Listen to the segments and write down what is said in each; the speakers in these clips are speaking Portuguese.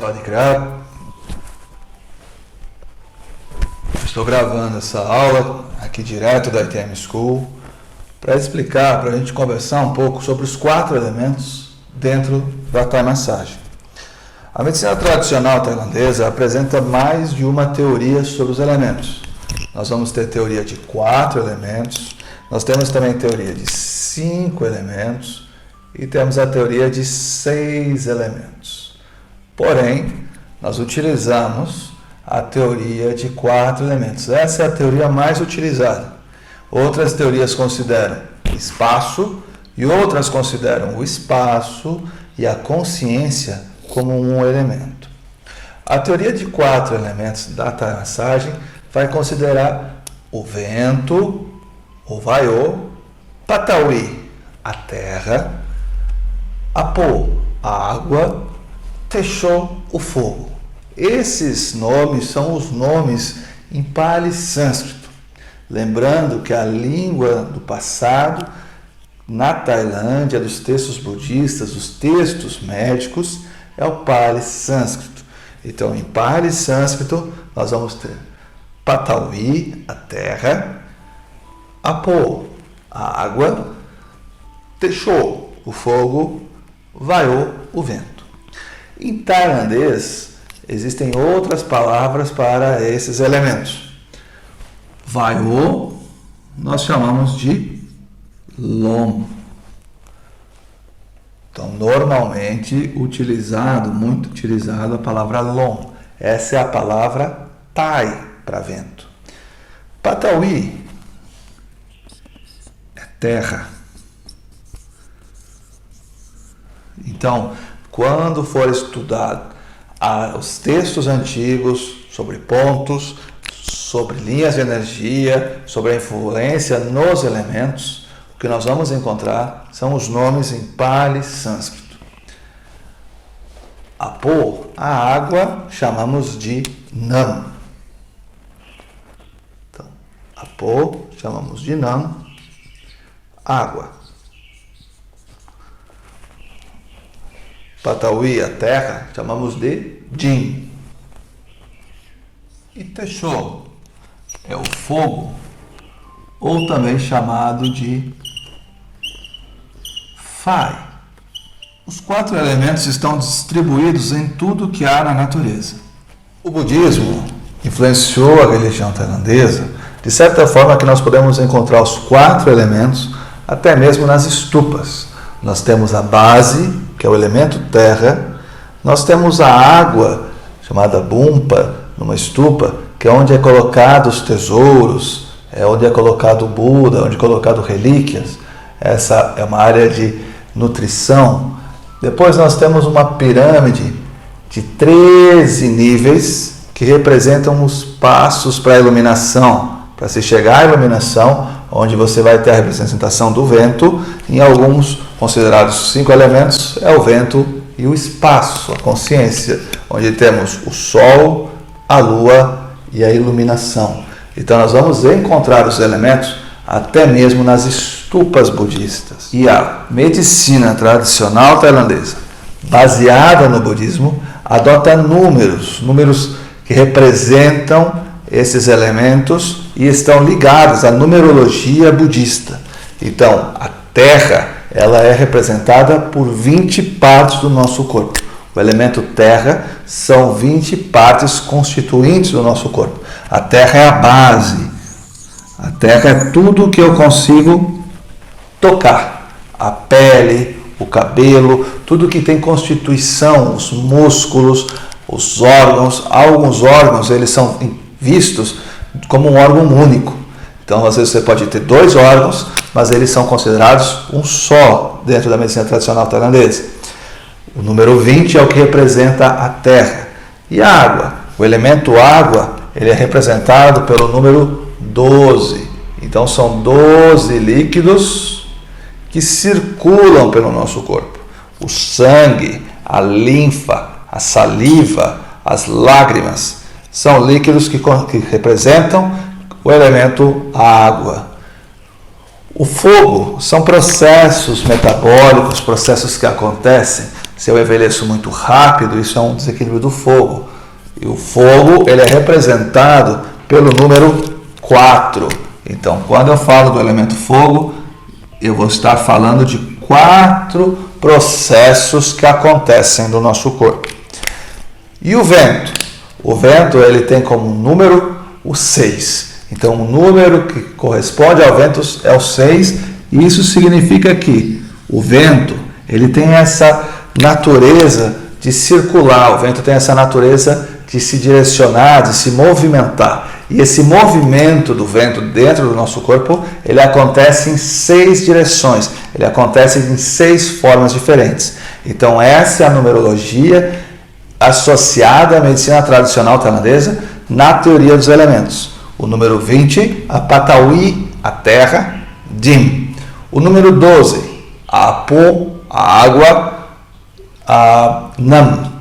Pode criar. Estou gravando essa aula aqui direto da ITM School para explicar, para a gente conversar um pouco sobre os 4 elementos dentro da Thai Massagem. A medicina tradicional tailandesa apresenta mais de uma teoria sobre os elementos. Nós vamos ter teoria de 4 elementos, nós temos também teoria de 5 elementos e temos a teoria de 6 elementos. Porém, nós utilizamos a teoria de 4 elementos. Essa é a teoria mais utilizada. Outras teorias consideram espaço e outras consideram o espaço e a consciência como um elemento. A teoria de 4 elementos da Thai Massagem vai considerar o vento, o vaiô, Patawi, a terra, Apo, a água, Techô, o fogo. Esses nomes são os nomes em Pali sânscrito. Lembrando que a língua do passado na Tailândia, dos textos budistas, dos textos médicos, é o Pali sânscrito. Então, em Pali sânscrito, nós vamos ter Patawi, a terra, Apo, a água, Techô, o fogo, Vaiô, o vento. Em tailandês, existem outras palavras para esses elementos. Vaiô, nós chamamos de Lom. Então, normalmente muito utilizado a palavra Lom. Essa é a palavra Thai para vento. Patawi é terra. Então, quando for estudado os textos antigos sobre pontos, sobre linhas de energia, sobre a influência nos elementos, o que nós vamos encontrar são os nomes em Pali sânscrito. Apo, a água, chamamos de Nam. Então, Apo, chamamos de Nam, água. Patawi, a terra, chamamos de Jin. E Techô é o fogo, ou também chamado de Phai. Os 4 elementos estão distribuídos em tudo que há na natureza. O budismo influenciou a religião tailandesa de certa forma que nós podemos encontrar os 4 elementos até mesmo nas estupas. Nós temos a base, que é o elemento terra, nós temos a água, chamada bumpa, numa estupa, que é onde é colocado os tesouros, é onde é colocado o Buda, onde é colocado relíquias. Essa é uma área de nutrição. Depois nós temos uma pirâmide de 13 níveis que representam os passos para a iluminação, para se chegar à iluminação, onde você vai ter a representação do vento. Em alguns considerados 5 elementos é o vento e o espaço, a consciência, onde temos o sol, a lua e a iluminação. Então nós vamos encontrar os elementos até mesmo nas estupas budistas. E a medicina tradicional tailandesa, baseada no budismo, adota números que representam esses elementos e estão ligados à numerologia budista. Então, a terra, ela é representada por 20 partes do nosso corpo. O elemento terra são 20 partes constituintes do nosso corpo. A terra é a base. A terra é tudo que eu consigo tocar. A pele, o cabelo, tudo que tem constituição, os músculos, os órgãos. Alguns órgãos, eles são vistos como um órgão único. Então, às vezes você pode ter 2 órgãos, mas eles são considerados um só dentro da medicina tradicional tailandesa. O número 20 é o que representa a terra. E a água? O elemento água, ele é representado pelo número 12. Então, são 12 líquidos que circulam pelo nosso corpo. O sangue, a linfa, a saliva, as lágrimas, são líquidos que representam o elemento água. O fogo são processos metabólicos, processos que acontecem Se eu envelheço muito rápido, isso é um desequilíbrio do fogo. E o fogo, ele é representado pelo número 4. Então, quando eu falo do elemento fogo, eu vou estar falando de 4 processos que acontecem no nosso corpo. E o vento? O vento, ele tem como número o 6. Então, o número que corresponde ao vento é o 6, e isso significa que o vento, ele tem essa natureza de circular, o vento tem essa natureza de se direcionar, de se movimentar. E esse movimento do vento dentro do nosso corpo, ele acontece em 6 direções, ele acontece em 6 formas diferentes. Então, essa é a numerologia associada à medicina tradicional tailandesa na teoria dos elementos. O número 20, a Patawi, a terra, Dim. O número 12, a Apo, a água, a Nam.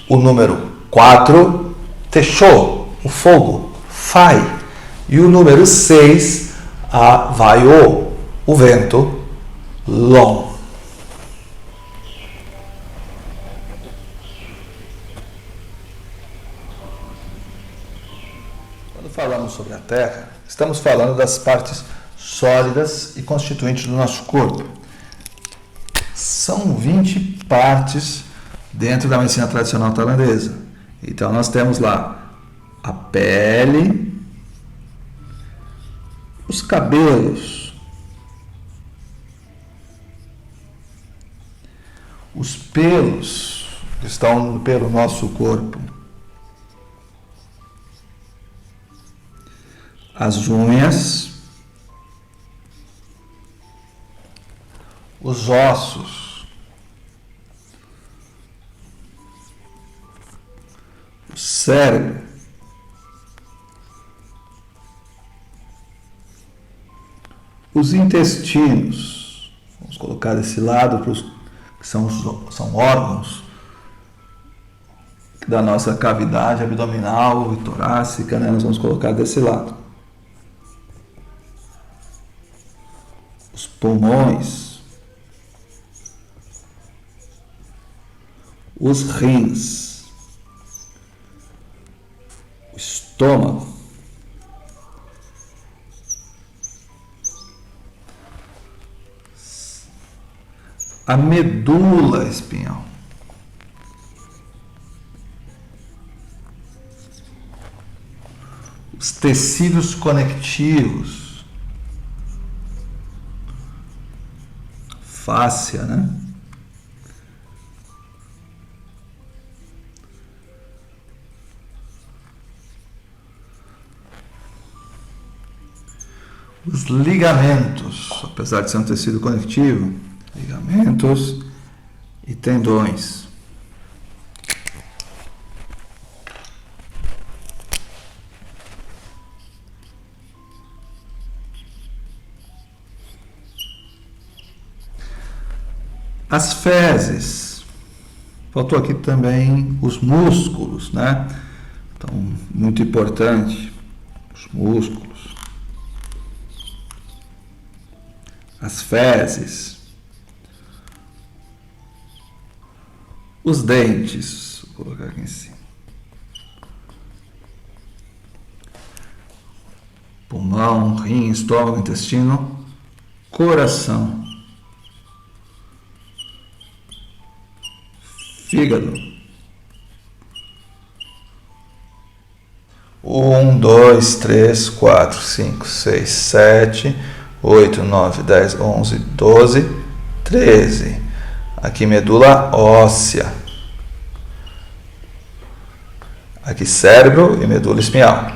O número 4, Techô, o fogo, Fai. E o número 6, a Vaiô, o vento, Long. Quando falamos sobre a Terra, estamos falando das partes sólidas e constituintes do nosso corpo. São 20 partes dentro da medicina tradicional tailandesa. Então, nós temos lá a pele, os cabelos, os pelos que estão pelo nosso corpo, as unhas, os ossos, o cérebro, os intestinos. Vamos colocar desse lado para os que são órgãos da nossa cavidade abdominal e torácica, né? Nós vamos colocar desse lado. Os pulmões, os rins, o estômago, a medula espinhal, os tecidos conectivos, fáscia, né? Os ligamentos, apesar de ser um tecido conectivo, ligamentos e tendões. As fezes. Faltou aqui também os músculos, né? Então, muito importante, os músculos. As fezes. Os dentes. Vou colocar aqui em cima. Pulmão, rim, estômago, intestino, coração. Fígado. 1, 2, 3, 4, 5, 6, 7, 8, 9, 10, 11, 12, 13. Aqui medula óssea. Aqui cérebro e medula espinhal.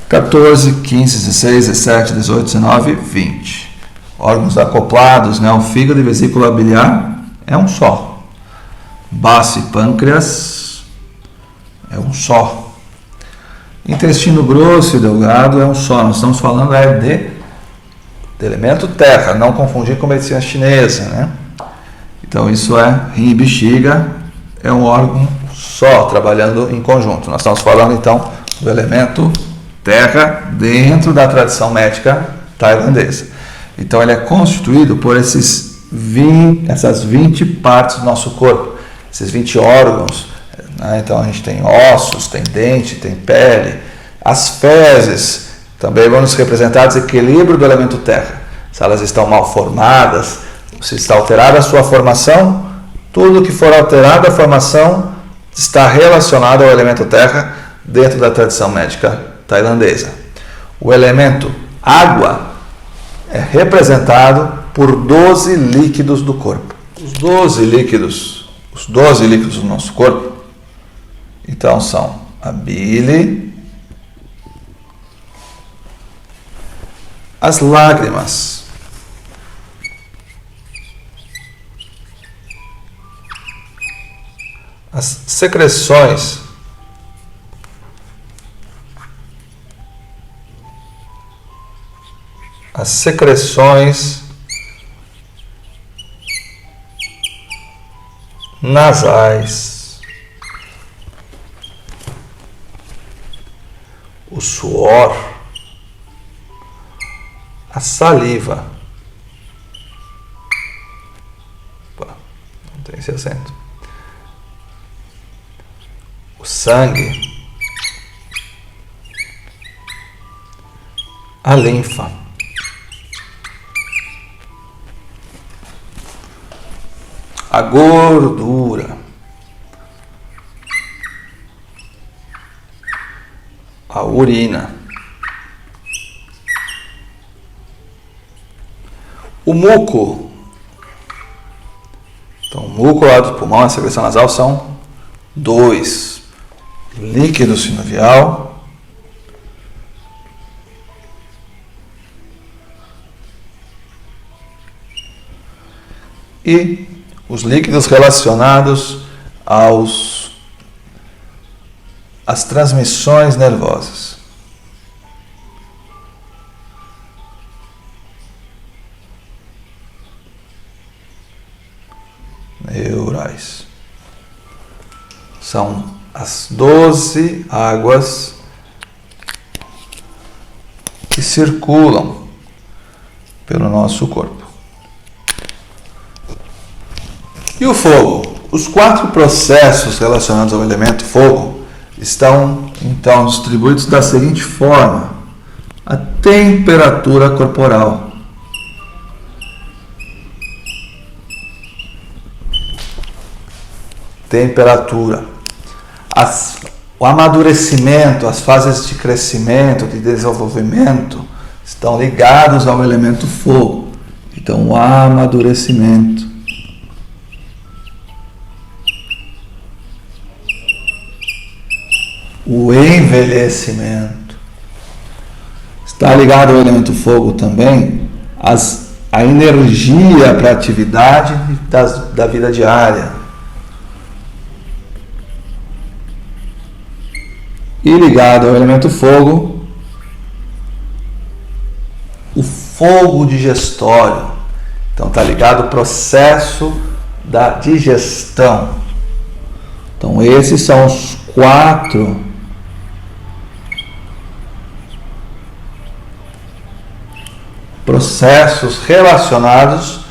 14, 15, 16, 17, 18, 19, 20. Órgãos acoplados, né? O fígado e vesícula biliar é um só. Baço e pâncreas é um só. Intestino grosso e delgado é um só. Nós estamos falando de elemento terra, não confundir com medicina chinesa, né? Então isso é rim e bexiga, é um órgão só, trabalhando em conjunto. Nós estamos falando então do elemento terra dentro da tradição médica tailandesa. Então ele é constituído por esses essas 20 partes do nosso corpo, esses 20 órgãos, né? Então a gente tem ossos, tem dente, tem pele, as fezes também vão nos representar o desequilíbrio do elemento terra. Se elas estão mal formadas, se está alterada a sua formação, tudo que for alterado a formação está relacionado ao elemento terra dentro da tradição médica tailandesa. O elemento água é representado por 12 líquidos do corpo. Os 12 líquidos do nosso corpo, então, são a bile, as lágrimas, as secreções, nasais, o suor, a saliva. Opa, não tem esse acento. O sangue, a linfa, a gordura, a urina, o muco. Então, o muco lá do pulmão e a secreção nasal são 2. Líquido sinovial, e os líquidos relacionados às transmissões nervosas. Neurais. São as 12 águas que circulam pelo nosso corpo. E o fogo? Os 4 processos relacionados ao elemento fogo estão, então, distribuídos da seguinte forma: a temperatura corporal, o amadurecimento, as fases de crescimento, de desenvolvimento, estão ligados ao elemento fogo. Então, o amadurecimento, o envelhecimento, está ligado ao elemento fogo também a energia para a atividade da vida diária. E ligado ao elemento fogo, o fogo digestório. Então está ligado ao processo da digestão. Então esses são os 4 processos relacionados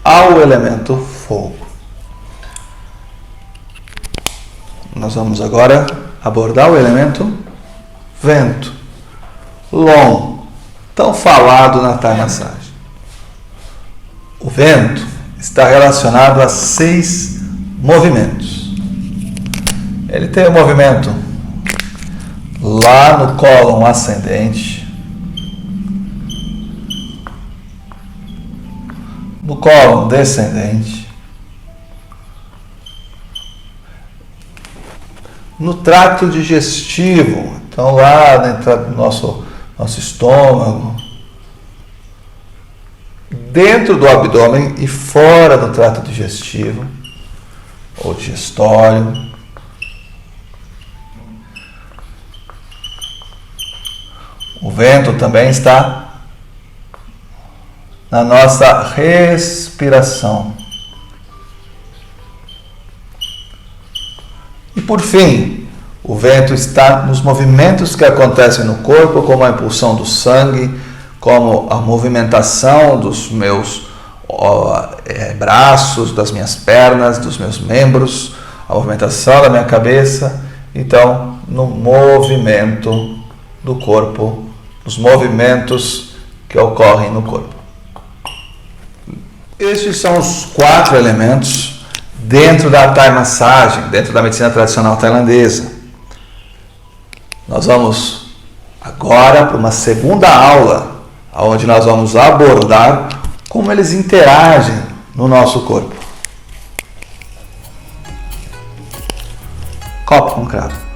ao elemento fogo. Nós vamos agora abordar o elemento vento, Lom, tão falado na Thai Massagem. O vento está relacionado a 6 movimentos. Ele tem o movimento lá no cólon ascendente, no cólon descendente, no trato digestivo, então lá dentro do nosso estômago, dentro do abdômen e fora do trato digestivo ou digestório. O vento também está na nossa respiração. E por fim, o vento está nos movimentos que acontecem no corpo, como a impulsão do sangue, como a movimentação dos meus braços, das minhas pernas, dos meus membros, a movimentação da minha cabeça. Então, no movimento do corpo, nos movimentos que ocorrem no corpo. Estes são os 4 elementos dentro da Thai Massagem, dentro da medicina tradicional tailandesa. Nós vamos agora para uma segunda aula, onde nós vamos abordar como eles interagem no nosso corpo. Copo com cravo.